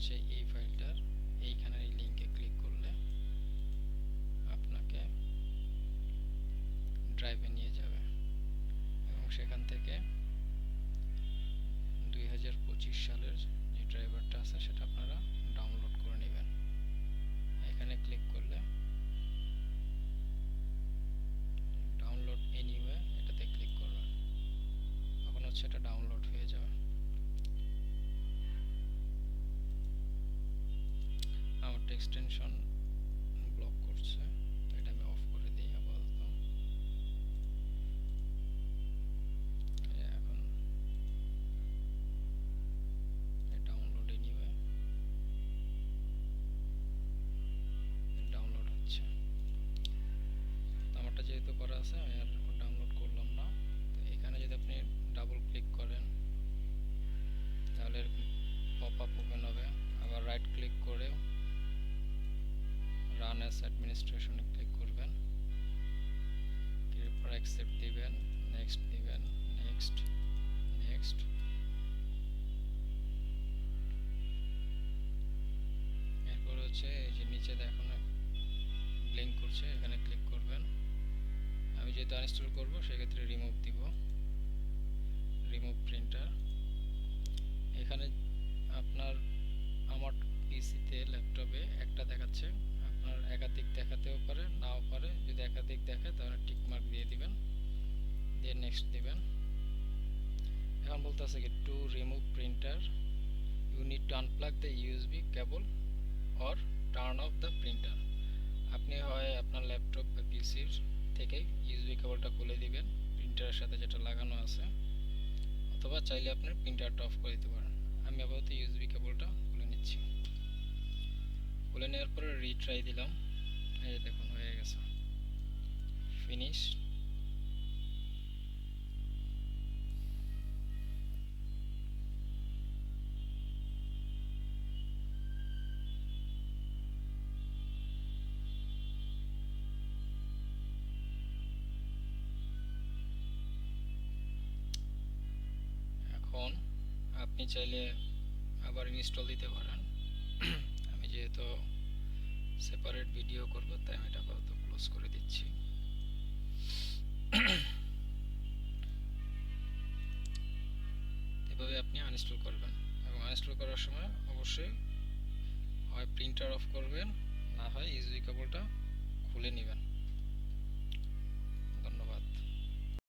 হচ্ছে এই ফাইলটার এইখানের এই লিঙ্কে ক্লিক করলে আপনাকে ড্রাইভে নিয়ে যাবে এবং সেখান থেকে 2025 সালের যে ড্রাইভারটা আছে সেটা আপনারা ডাউনলোড করে নেবেন। এখানে ক্লিক করলে ডাউনলোড এনিওয়ে এটাতে ক্লিক করবেন, তখন হচ্ছে এটা ডাউনলোড হয়ে যাবে। আমার এক্সটেনশন ব্লক করছে, তো এটা আমি অফ করে দিই আপাতত। এখন ডাউনলোড এনিওয়ে ডাউনলোড হচ্ছে। আমারটা যেহেতু করা আছে আমি আর ডাউনলোড করলাম না। তো এখানে যদি আপনি ডাবল ক্লিক করেন তাহলে এরকম পপ আপ ওপেন হবে। আবার রাইট ক্লিক করে রান অ্যাজ অ্যাডমিনিস্ট্রেশনে ক্লিক করবেন, এরপর অ্যাকসেপ্ট দিবেন, নেক্সট দিবেন, নেক্সট নেক্সট। এরপর হচ্ছে এই যে নিচে দেখানো ব্লিঙ্ক করছে এখানে ক্লিক করবেন। আমি যেহেতু আনইনস্টল করব সেক্ষেত্রে রিমুভ দিব, রিমুভ প্রিন্টার। এখানে আপনার আমার পিসিতে ল্যাপটপে একটা দেখাচ্ছে, আপনার একাধিক দেখাতেও পারে নাও পারে। যদি একাধিক দেখে তাহলে টিক মার্ক দিয়ে দিবেন, দিয়ে নেক্সট দিবেন। এখন বলতেছে কি to remove printer you need to unplug the USB cable or turn off the printer. আপনি হয় আপনার ল্যাপটপ বা পিসির থেকে ইউএসবি কেবলটা খুলে দিবেন প্রিন্টারের সাথে যেটা লাগানো আছে, অথবা চাইলে আপনি প্রিন্টারটা অফ করে দিতে পারেন। আমি আপাতত ইউএসবি কেবলটা খুলে নিচ্ছি। খুলে নেওয়ার পরে রিট্রাই দিলাম, এই দেখুন হয়ে গেছে, ফিনিশ। এখন আপনি চাইলে আবার ইনস্টল দিতে পারেন। আমি যেহেতু সেপারেট ভিডিও করব তাই আমি এটা আপাতত ক্লোজ করে দিচ্ছি। এভাবে আপনি আনইনস্টল করবেন এবং আনইনস্টল করার সময় অবশ্যই হয় প্রিন্টার অফ করবেন, না হয় ইউএসবি কেবলটা খুলে নেবেন।